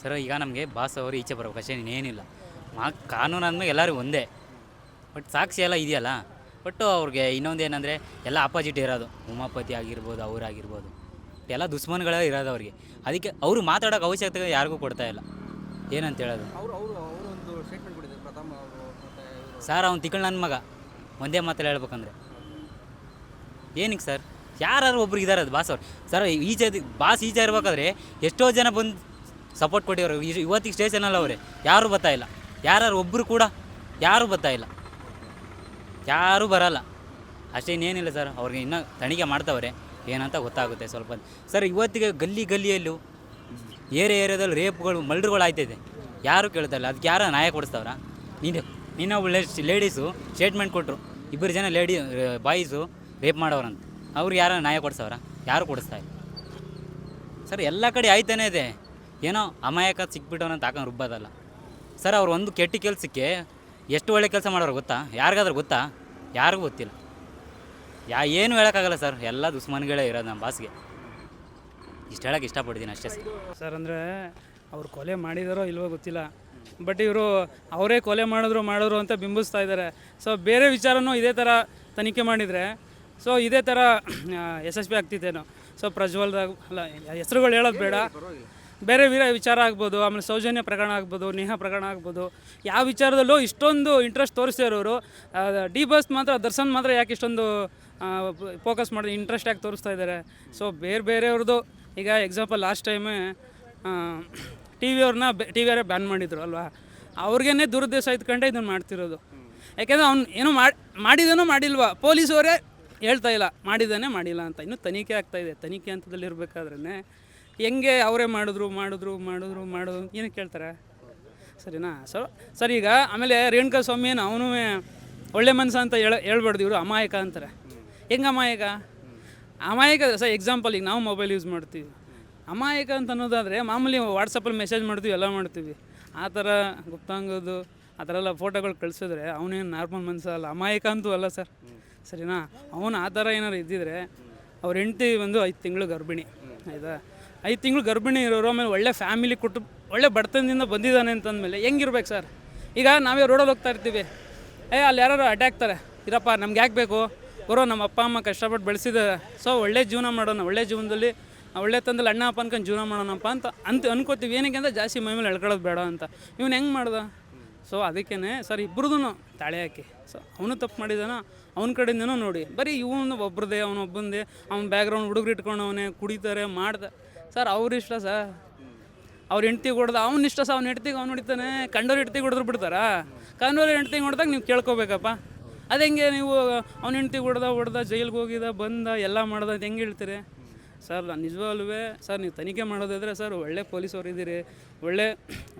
Sir ಈಗ ನಮಗೆ boss ಅವರು ಈಚೆ ಬರಬೇಕು ಅಷ್ಟೇ ಇನ್ನೇನಿಲ್ಲ. ಕಾನೂನು ಅಂದಮೇಲೆ ಎಲ್ಲರೂ ಒಂದೇ. ಬಟ್ ಸಾಕ್ಷಿ ಎಲ್ಲ ಇದೆಯಲ್ಲ. ಬಟ್ ಅವ್ರಿಗೆ ಇನ್ನೊಂದು ಏನಂದರೆ ಎಲ್ಲ ಆಪೋಸಿಟ್ ಇರೋದು. ಉಮಾಪತಿ ಆಗಿರ್ಬೋದು, ಅವರಾಗಿರ್ಬೋದು, ಎಲ್ಲ ದುಶ್ಮನ್ಗಳೇ ಇರೋದು ಅವ್ರಿಗೆ. ಅದಕ್ಕೆ ಅವರು ಮಾತಾಡೋಕೆ ಅವಶ್ಯಕತೆ ಯಾರಿಗೂ ಕೊಡ್ತಾ ಇಲ್ಲ. ಏನಂತ ಹೇಳೋದು ಒಂದು ಸ್ಟೇಟ್ಮೆಂಟ್ ಕೊಟ್ಟಿದ್ದಾರೆ ಪ್ರಥಮ ಅವರು ಮತ್ತೆ ಸರ್, ಅವ್ನು ತಿಕ್ಕಳು ನನ್ನ ಮಗ. ಒಂದೇ ಮಾತಲ್ಲಿ ಹೇಳ್ಬೇಕಂದ್ರೆ ಏನಕ್ಕೆ ಸರ್? ಯಾರು ಒಬ್ರು ಇದ್ದಾರೆ ಅದು ಬಾಸ್ ಅವ್ರು. ಸರ್ ಈಚೆ ಬಾಸ್ ಈಚೆ ಇರ್ಬೇಕಾದ್ರೆ ಎಷ್ಟೋ ಜನ ಬಂದು ಸಪೋರ್ಟ್ ಕೊಟ್ಟಿವ್ರು. ಇವತ್ತಿಗೆ ಸ್ಟೇಷನಲ್ಲಿ ಅವರೇ ಯಾರೂ ಬರ್ತಾಯಿಲ್ಲ. ಯಾರು ಒಬ್ಬರು ಕೂಡ ಯಾರೂ ಬರ್ತಾಯಿಲ್ಲ, ಯಾರೂ ಬರಲ್ಲ. ಅಷ್ಟೇ ಇನ್ನೇನಿಲ್ಲ ಸರ್. ಅವ್ರಿಗೆ ಇನ್ನೂ ತನಿಖೆ ಮಾಡ್ತಾವ್ರೆ, ಏನಂತ ಗೊತ್ತಾಗುತ್ತೆ ಸ್ವಲ್ಪ. ಸರ್ ಇವತ್ತಿಗೆ ಗಲ್ಲಿಯಲ್ಲೂ ಏರಿಯಾದಲ್ಲಿ ರೇಪ್ಗಳು ಮರ್ಡರ್ಗಳು ಆಯ್ತಿದೆ, ಯಾರೂ ಕೇಳ್ತಾಯಿಲ್ಲ. ಅದಕ್ಕೆ ಯಾರು ನ್ಯಾಯ ಕೊಡಿಸ್ತವ್ರ? ನಿನ್ನ ಒಳ್ಳೆ ಲೇಡೀಸು ಸ್ಟೇಟ್ಮೆಂಟ್ ಕೊಟ್ಟರು, 2 ಜನ ಬಾಯ್ಸು ರೇಪ್ ಮಾಡೋರಂತ. ಅವ್ರಿಗೆ ಯಾರು ನ್ಯಾಯ ಕೊಡಿಸ್ತವ್ರ? ಯಾರು ಕೊಡಿಸ್ತಾಯಿಲ್ಲ ಸರ್. ಎಲ್ಲ ಕಡೆ ಆಯ್ತಾನೇ ಇದೆ. ಏನೋ ಅಮಾಯಕ ಸಿಕ್ಬಿಟ್ಟವನಂತ ಹಾಕೊಂಡು ರುಬ್ಬೋದಲ್ಲ ಸರ್. ಅವ್ರು ಒಂದು ಕೆಟ್ಟ ಕೆಲಸಕ್ಕೆ ಎಷ್ಟು ಒಳ್ಳೆ ಕೆಲಸ ಮಾಡೋರು ಗೊತ್ತಾ? ಯಾರಿಗಾದ್ರೂ ಗೊತ್ತಾ? ಯಾರಿಗೂ ಗೊತ್ತಿಲ್ಲ. ಏನು ಹೇಳೋಕ್ಕಾಗಲ್ಲ ಸರ್. ಎಲ್ಲ ದುಶ್ಮನ್ಗಳೇ ಇರೋದು ನಮ್ಮ ಬಾಸ್ಗೆ. ಇಷ್ಟು ಹೇಳೋಕ್ಕೆ ಇಷ್ಟಪಡ್ತೀನಿ ಅಷ್ಟೇ ಸರ್. ಸರ್ ಅಂದರೆ ಅವ್ರು ಕೊಲೆ ಮಾಡಿದಾರೋ ಇಲ್ವೋ ಗೊತ್ತಿಲ್ಲ, ಬಟ್ ಇವರು ಅವರೇ ಕೊಲೆ ಮಾಡಿದ್ರು ಅಂತ ಬಿಂಬಿಸ್ತಾ ಇದ್ದಾರೆ. ಸೊ ಬೇರೆ ವಿಚಾರನೂ ಇದೇ ಥರ ತನಿಖೆ ಮಾಡಿದರೆ ಸೊ ಇದೇ ಥರ ಯಶಸ್ವಿ ಆಗ್ತಿತ್ತೇನೋ. ಸೊ ಪ್ರಜ್ವಲ್ದಾಗ ಅಲ್ಲ, ಹೆಸರುಗಳು ಹೇಳೋದು ಬೇಡ, ಬೇರೆ ವಿಚಾರ ಆಗ್ಬೋದು, ಆಮೇಲೆ ಸೌಜನ್ಯ ಪ್ರಕರಣ ಆಗ್ಬೋದು, ನೇಹಾ ಪ್ರಕರಣ ಆಗ್ಬೋದು, ಯಾವ ವಿಚಾರದಲ್ಲೂ ಇಷ್ಟೊಂದು ಇಂಟ್ರೆಸ್ಟ್ ತೋರಿಸ್ತಿರೋರು. ಡಿ ಬಾಸ್ ಮಾತ್ರ, ದರ್ಶನ್ ಮಾತ್ರ ಯಾಕೆ ಇಷ್ಟೊಂದು ಫೋಕಸ್ ಮಾಡಿ ಇಂಟ್ರೆಸ್ಟ್ ಯಾಕೆ ತೋರಿಸ್ತಾ ಇದ್ದಾರೆ? ಸೊ ಬೇರೆಯವ್ರದ್ದು ಈಗ ಎಕ್ಸಾಂಪಲ್ ಲಾಸ್ಟ್ ಟೈಮೇ ಟಿ ವಿಯವರೇ ಬ್ಯಾನ್ ಮಾಡಿದ್ರು ಅಲ್ವಾ? ಅವ್ರಿಗೇನೆ ದುರುದ್ದೇಶ ಇದ್ಕೊಂಡೆ ಇದನ್ನು ಮಾಡ್ತಿರೋದು. ಯಾಕೆಂದರೆ ಅವ್ನು ಏನೋ ಮಾಡಿದನೋ ಮಾಡಿಲ್ವಾ ಪೊಲೀಸವರೇ ಹೇಳ್ತಾ ಇಲ್ಲ, ಮಾಡಿಲ್ಲ ಅಂತ. ಇನ್ನೂ ತನಿಖೆ ಆಗ್ತಾಯಿದೆ. ತನಿಖೆ ಹಂತದಲ್ಲಿ ಇರಬೇಕಾದ್ರೆ ಹೆಂಗೆ ಅವರೇ ಮಾಡಿದ್ರು ಏನಕ್ಕೆ ಕೇಳ್ತಾರೆ? ಸರಿನಾ ಸರ್ ಈಗ ಆಮೇಲೆ ರೇಣುಕಾ ಸ್ವಾಮಿ ಏನು ಅವನು ಒಳ್ಳೆ ಮನಸ್ಸು ಅಂತ ಹೇಳ್ಬಾರ್ದು, ಇವರು ಅಮಾಯಕ ಅಂತಾರೆ. ಹೆಂಗೆ ಅಮಾಯಕ ಸರ್? ಎಕ್ಸಾಂಪಲ್ ಈಗ ನಾವು ಮೊಬೈಲ್ ಯೂಸ್ ಮಾಡ್ತೀವಿ, ಅಮಾಯಕ ಅಂತ ಅನ್ನೋದಾದರೆ ಮಾಮೂಲಿ ವಾಟ್ಸಪ್ಪಲ್ಲಿ ಮೆಸೇಜ್ ಮಾಡ್ತೀವಿ, ಎಲ್ಲ ಮಾಡ್ತೀವಿ. ಆ ಥರ ಗುಪ್ತಾಂಗದ್ದು ಆ ಥರ ಎಲ್ಲ ಫೋಟೋಗಳು ಕಳಿಸಿದ್ರೆ ಅವನೇನು ನಾರ್ಮಲ್ ಮನಸ್ಸು ಅಲ್ಲ, ಅಮಾಯಕ ಅಂತೂ ಅಲ್ಲ ಸರ್. ಸರಿನಾ? ಅವನು ಆ ಥರ ಏನಾರು ಇದ್ದಿದ್ರೆ ಅವ್ರ ಹೆಂಡ್ತಿ 5 ತಿಂಗಳು ಗರ್ಭಿಣಿ, ಆಯಿತಾ? 5 ತಿಂಗಳು ಗರ್ಭಿಣಿ ಇರೋರು, ಆಮೇಲೆ ಒಳ್ಳೆ ಫ್ಯಾಮಿಲಿ ಒಳ್ಳೆ ಬಡತನದಿಂದ ಬಂದಿದ್ದಾನೆ ಅಂತಂದಮೇಲೆ ಹೆಂಗಿರ್ಬೇಕು ಸರ್? ಈಗ ನಾವೇ ರೋಡಲ್ಲಿ ಹೋಗ್ತಾ ಇರ್ತೀವಿ, ಅಲ್ಲಿ ಯಾರು ಅಟ್ಯಾಕ್ತಾರೆ, ಇರಪ್ಪ ನಮ್ಗೆ ಯಾಕೆ ಬೇಕು ಬರೋ, ನಮ್ಮ ಅಪ್ಪ ಅಮ್ಮ ಕಷ್ಟಪಟ್ಟು ಬೆಳೆಸಿದ್ದಾರೆ, ಸೊ ಒಳ್ಳೆ ಜೀವನ ಮಾಡೋಣ, ಒಳ್ಳೆ ಜೀವನದಲ್ಲಿ ಒಳ್ಳೆ ತಂದಲ್ಲಿ ಅಣ್ಣ ಅಪ್ಪ ಅನ್ಕೊಂಡು ಜೀವನ ಮಾಡೋಣಪ್ಪ ಅಂತ ಅನ್ಕೋತೀವಿ. ಏನಕ್ಕೆ ಅಂದರೆ ಜಾಸ್ತಿ ಮೈ ಮೇಲೆ ಎಳ್ಕೊಳ್ಳೋದು ಬೇಡ ಅಂತ. ಇವನು ಹೆಂಗೆ ಮಾಡ್ದ? ಸೊ ಅದಕ್ಕೇ ಸರ್ ಇಬ್ಬರದೂ ತಾಳೆ ಹಾಕಿ, ಸೊ ಅವನು ತಪ್ಪು ಮಾಡಿದಾನ, ಅವ್ನ ಕಡೆಯಿಂದನೂ ನೋಡಿ. ಬರೀ ಇವನು ಒಬ್ಬರದೇ, ಅವನೊಬ್ಬಂದೇ, ಅವ್ನ ಬ್ಯಾಕ್ಗ್ರೌಂಡ್ ಹುಡುಗರು ಇಟ್ಕೊಂಡು ಅವನೇ ಕುಡಿತಾರೆ ಮಾಡ್ದೆ ಸರ್. ಅವ್ರಿಷ್ಟ ಸರ್, ಅವ್ರ ಹೆಂಡ್ತಿಗೆ ಹೊಡೆದ ಅವ್ನಿಷ್ಟ ಸರ್. ಅವ್ನ ಹೆಂಡ್ತಿಗೆ ಅವ್ನು ಹೊಡಿತಾನೆ, ಕಂಡೋರು ಹೆಂಡ್ತಿಗೆ ಹೊಡೆದ್ರು ಬಿಡ್ತಾರಾ? ಕಂಡೋರು ಹೆಂಡ್ತಿಗೆ ಹೊಡೆದಾಗ ನೀವು ಕೇಳ್ಕೊಬೇಕಪ್ಪ. ಅದು ಹೆಂಗೆ ನೀವು ಅವ್ನ ಹೆಂಡ್ತಿಗೆ ಹೊಡೆದ ಜೈಲಿಗೆ ಹೋಗಿದ ಬಂದ ಎಲ್ಲ ಮಾಡ್ದ ಅದು ಹೆಂಗೆ ಹೇಳ್ತೀರಿ ಸರ್? ನಿಜವಾಗ್ಲೂ ಸರ್ ನೀವು ತನಿಖೆ ಮಾಡೋದಾದರೆ ಸರ್ ಒಳ್ಳೆ ಪೊಲೀಸವ್ರು ಇದ್ದೀರಿ,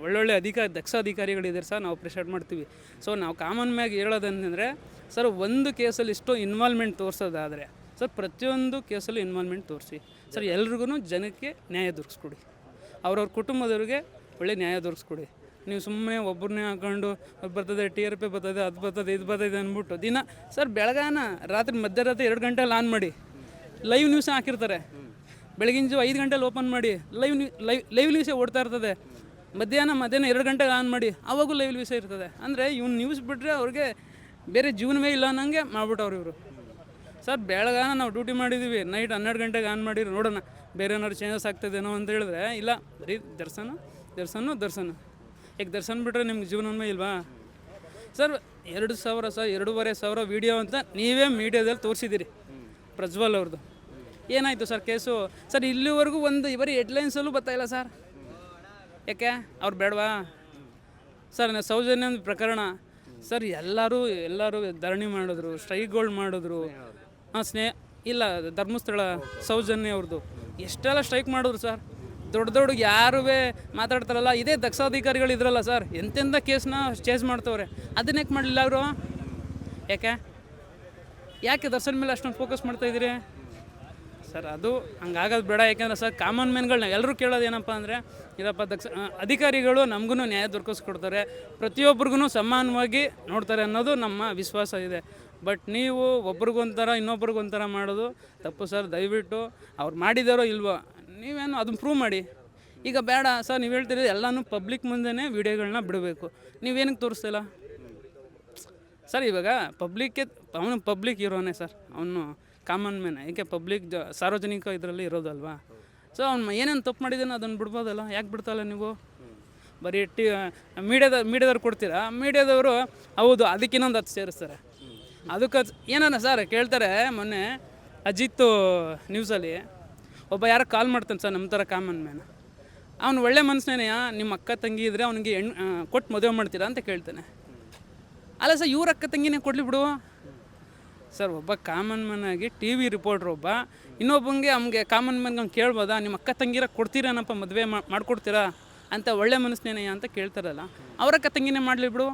ಒಳ್ಳೊಳ್ಳೆ ದಕ್ಷ ಅಧಿಕಾರಿಗಳಿದ್ದೀರಿ ಸರ್, ನಾವು ಅಪ್ರಿಷಿಯೇಟ್ ಮಾಡ್ತೀವಿ. ಸೊ ನಾವು ಕಾಮನ್ ಮ್ಯಾಗ್ ಹೇಳೋದಂತಂದರೆ ಸರ್, ಒಂದು ಕೇಸಲ್ಲಿ ಇಷ್ಟು ಇನ್ವಾಲ್ವ್ಮೆಂಟ್ ತೋರಿಸೋದಾದರೆ ಸರ್ ಪ್ರತಿಯೊಂದು ಕೇಸಲ್ಲೂ ಇನ್ವಾಲ್ವ್ಮೆಂಟ್ ತೋರಿಸಿ ಸರ್. ಎಲ್ರಿಗೂ ಜನಕ್ಕೆ ನ್ಯಾಯ ದೊರಕಿಸ್ಕೊಡಿ, ಅವ್ರವ್ರ ಕುಟುಂಬದವ್ರಿಗೆ ಒಳ್ಳೆ ನ್ಯಾಯ ದೊರಕಿಸ್ಕೊಡಿ. ನೀವು ಸುಮ್ಮನೆ ಒಬ್ಬರನ್ನೇ ಹಾಕೊಂಡು ಬರ್ತದೆ, TRP ಬರ್ತದೆ, ಅದು ಬರ್ತದೆ, ಇದು ಬರ್ತದೆ ಅಂದ್ಬಿಟ್ಟು ದಿನ ಸರ್ ಬೆಳಗಾನ ರಾತ್ರಿ ಮಧ್ಯರಾತ್ರಿ 2 ಗಂಟೆಲಿ ಆನ್ ಮಾಡಿ ಲೈವ್ ನ್ಯೂಸ್ ಹಾಕಿರ್ತಾರೆ. ಬೆಳಗಿನ 5 ಗಂಟೆಲಿ ಓಪನ್ ಮಾಡಿ ಲೈವ್ ನ್ಯೂಸೇ ಓಡ್ತಾ ಇರ್ತದೆ. ಮಧ್ಯಾಹ್ನ 2 ಗಂಟೆಗೆ ಆನ್ ಮಾಡಿ ಆವಾಗೂ ಲೈವ್ ನ್ಯೂಸೇ ಇರ್ತದೆ. ಅಂದರೆ ಇವ್ನು ನ್ಯೂಸ್ ಬಿಟ್ಟರೆ ಅವ್ರಿಗೆ ಬೇರೆ ಜೀವನವೇ ಇಲ್ಲ ಅನ್ನಂಗೆ ಮಾಡ್ಬಿಟ್ಟವ್ರು ಇವರು ಸರ್. ಬೆಳಗಾನ ನಾವು ಡ್ಯೂಟಿ ಮಾಡಿದ್ದೀವಿ, ನೈಟ್ 12 ಗಂಟೆಗೆ ಆನ್ ಮಾಡಿರಿ ನೋಡೋಣ ಬೇರೆ ಏನಾದ್ರು ಚೇಂಜಸ್ ಆಗ್ತದೇನೋ ಅಂತ ಹೇಳಿದ್ರೆ ಇಲ್ಲ, ಬರೀ ದರ್ಶನ. ಈಗ ದರ್ಶನ್ ಬಿಟ್ಟರೆ ನಿಮ್ಗೆ ಜೀವನವೇ ಇಲ್ವಾ ಸರ್? 2,000 ಸರ್, 2,500 ವೀಡಿಯೋ ಅಂತ ನೀವೇ ಮೀಡಿಯಾದಲ್ಲಿ ತೋರಿಸಿದ್ದೀರಿ ಪ್ರಜ್ವಲ್ ಅವ್ರದ್ದು. ಏನಾಯಿತು ಸರ್ ಕೇಸು? ಸರ್ ಇಲ್ಲಿವರೆಗೂ ಬರೀ ಹೆಡ್ಲೈನ್ಸಲ್ಲೂ ಬರ್ತಾಯಿಲ್ಲ ಸರ್. ಯಾಕೆ ಅವ್ರು ಬೇಡವಾ ಸರ್? ಸೌಜನ್ಯ ಪ್ರಕರಣ ಸರ್, ಎಲ್ಲರೂ ಧರಣಿ ಮಾಡಿದ್ರು, ಸ್ಟ್ರೈಕ್ಗಳು ಮಾಡಿದ್ರು. ಇಲ್ಲ ಧರ್ಮಸ್ಥಳ ಸೌಜನ್ಯ ಅವ್ರದ್ದು ಎಷ್ಟೆಲ್ಲ ಸ್ಟ್ರೈಕ್ ಮಾಡಿದ್ರು ಸರ್. ದೊಡ್ಡ ಯಾರೂ ಮಾತಾಡ್ತಾರಲ್ಲ, ಇದೇ ದಕ್ಷಾಧಿಕಾರಿಗಳು ಇದ್ರಲ್ಲ ಸರ್, ಎಂತೆಂಥ ಕೇಸ್ನ ಚೇಸ್ ಮಾಡ್ತವ್ರೆ. ಅದನ್ನ ಯಾಕೆ ಮಾಡಲಿಲ್ಲ ಅವರು? ಯಾಕೆ ದರ್ಶನ್ ಮೇಲೆ ಅಷ್ಟೊಂದು ಫೋಕಸ್ ಮಾಡ್ತಾಯಿದ್ದೀರಿ ಸರ್? ಅದು ಹಂಗಾಗೋದು ಬೇಡ. ಯಾಕೆಂದರೆ ಸರ್ ಕಾಮನ್ ಮ್ಯಾನ್ಗಳನ್ನ ಎಲ್ಲರೂ ಕೇಳೋದು ಏನಪ್ಪ ಅಂದರೆ, ಇದಪ್ಪ ಅಧಿಕಾರಿಗಳು ನಮಗೂ ನ್ಯಾಯ ದೊರಕಿಸ್ಕೊಡ್ತಾರೆ, ಪ್ರತಿಯೊಬ್ಬರಿಗೂ ಸಮಾನವಾಗಿ ನೋಡ್ತಾರೆ ಅನ್ನೋದು ನಮ್ಮ ವಿಶ್ವಾಸ ಇದೆ. ಬಟ್ ನೀವು ಒಬ್ರಿಗೊಂಥರ ಇನ್ನೊಬ್ರಿಗೊಂಥರ ಮಾಡೋದು ತಪ್ಪು ಸರ್. ದಯವಿಟ್ಟು ಅವ್ರು ಮಾಡಿದಾರೋ ಇಲ್ವೋ ನೀವೇನು ಅದನ್ನು ಪ್ರೂವ್ ಮಾಡಿ. ಈಗ ಬೇಡ ಸರ್, ನೀವು ಹೇಳ್ತೀರಿ ಎಲ್ಲನೂ ಪಬ್ಲಿಕ್ ಮುಂದೆನೇ ವೀಡಿಯೋಗಳನ್ನ ಬಿಡಬೇಕು. ನೀವೇನಕ್ಕೆ ತೋರಿಸ್ತಿಲ್ಲ ಸರ್? ಇವಾಗ ಅವನು ಪಬ್ಲಿಕ್ ಹೀರೋನೇ ಸರ್, ಅವನು ಕಾಮನ್ ಮ್ಯಾನ್. ಏಕೆ ಪಬ್ಲಿಕ್ ಸಾರ್ವಜನಿಕ ಇದರಲ್ಲಿ ಇರೋದಲ್ವಾ? ಸೊ ಅವ್ನು ಏನೇನು ತಪ್ಪು ಮಾಡಿದ್ದಾನೋ ಅದನ್ನು ಬಿಡ್ಬೋದಲ್ಲ, ಯಾಕೆ ಬಿಡ್ತಾಯಿಲ್ಲ ನೀವು? ಬರೀ ಮೀಡಿಯಾದವ್ರು ಕೊಡ್ತೀರಾ, ಮೀಡಿಯಾದವರು ಹೌದು ಅದಕ್ಕೆ ಇನ್ನೊಂದು 10 ಸೇರಿಸ್ತಾರೆ. ಅದಕ್ಕೆ ಏನಾನ ಸರ್ ಕೇಳ್ತಾರೆ. ಮೊನ್ನೆ ಅಜಿತ್ ನ್ಯೂಸಲ್ಲಿ ಒಬ್ಬ ಯಾರೋ ಕಾಲ್ ಮಾಡ್ತಾನೆ ಸರ್, ನಮ್ಮ ಥರ ಕಾಮನ್ ಮ್ಯಾನ್. ಅವ್ನು ಒಳ್ಳೆ ಮನಸ್ಸಿನೇನೆಯ, ನಿಮ್ಮ ಅಕ್ಕ ತಂಗಿ ಇದ್ದರೆ ಅವನಿಗೆ ಕೊಟ್ಟು ಮದುವೆ ಮಾಡ್ತೀರಾ ಅಂತ ಕೇಳ್ತಾನೆ. ಅಲ್ಲ ಸರ್, ಇವ್ರ ಅಕ್ಕ ತಂಗಿನೇ ಕೊಡಲಿ ಬಿಡು ಸರ್. ಒಬ್ಬ ಕಾಮನ್ ಮ್ಯಾನ್ ಆಗಿ TV ರಿಪೋರ್ಟ್ರ್ ಒಬ್ಬ ಇನ್ನೊಬ್ಬಂಗೆ ಅವ್ನಿಗೆ ಕಾಮನ್ ಮ್ಯಾನ್ಗೆ ಅವ್ನು ಕೇಳ್ಬೋದಾ, ನಿಮ್ಮ ಅಕ್ಕ ತಂಗಿರ ಕೊಡ್ತೀರೇನಪ್ಪ ಮದುವೆ ಮಾಡ್ಕೊಡ್ತೀರಾ ಅಂತ ಒಳ್ಳೆ ಮನಸ್ಸಿನೇನೆಯ ಅಂತ ಕೇಳ್ತಾರಲ್ಲ, ಅವ್ರ ಅಕ್ಕ ತಂಗಿನೇ ಮಾಡಲಿ ಬಿಡು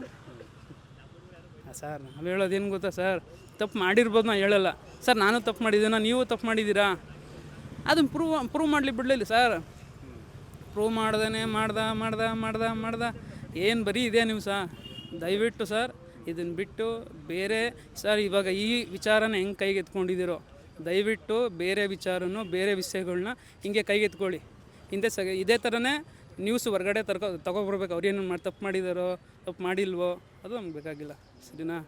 ಸರ್. ನಾವು ಹೇಳೋದೇನು ಗೊತ್ತಾ ಸರ್, ತಪ್ಪು ಮಾಡಿರ್ಬೋದು, ನಾನು ಹೇಳಲ್ಲ ಸರ್. ನಾನು ತಪ್ಪು ಮಾಡಿದ್ದೀನ, ನೀವು ತಪ್ಪು ಮಾಡಿದ್ದೀರಾ, ಅದನ್ನು ಪ್ರೂವ್ ಮಾಡಲಿ ಬಿಡಲಿಲ್ಲ ಸರ್. ಪ್ರೂವ್ ಮಾಡ್ದೇ ಮಾಡ್ದ ಏನು ಬರೀ ಇದೆ ನೀವು ಸರ್. ದಯವಿಟ್ಟು ಸರ್ ಇದನ್ನು ಬಿಟ್ಟು ಬೇರೆ ಸರ್, ಇವಾಗ ಈ ವಿಚಾರನ ಹೆಂಗೆ ಕೈಗೆತ್ಕೊಂಡಿದ್ದೀರೋ, ದಯವಿಟ್ಟು ಬೇರೆ ವಿಚಾರನೂ ಬೇರೆ ವಿಷಯಗಳ್ನ ಹಿಂಗೆ ಕೈಗೆತ್ಕೊಳ್ಳಿ. ಇದೇ ಥರನೇ ನ್ಯೂಸ್ ಹೊರಗಡೆ ತಗೊಬರ್ಬೇಕು. ಅವ್ರೇನು ತಪ್ಪು ಮಾಡಿದಾರೋ ತಪ್ಪು ಮಾಡಿಲ್ವೋ ಅದು ನಮ್ಗೆ ಬೇಕಾಗಿಲ್ಲ, ಸರಿನಾ?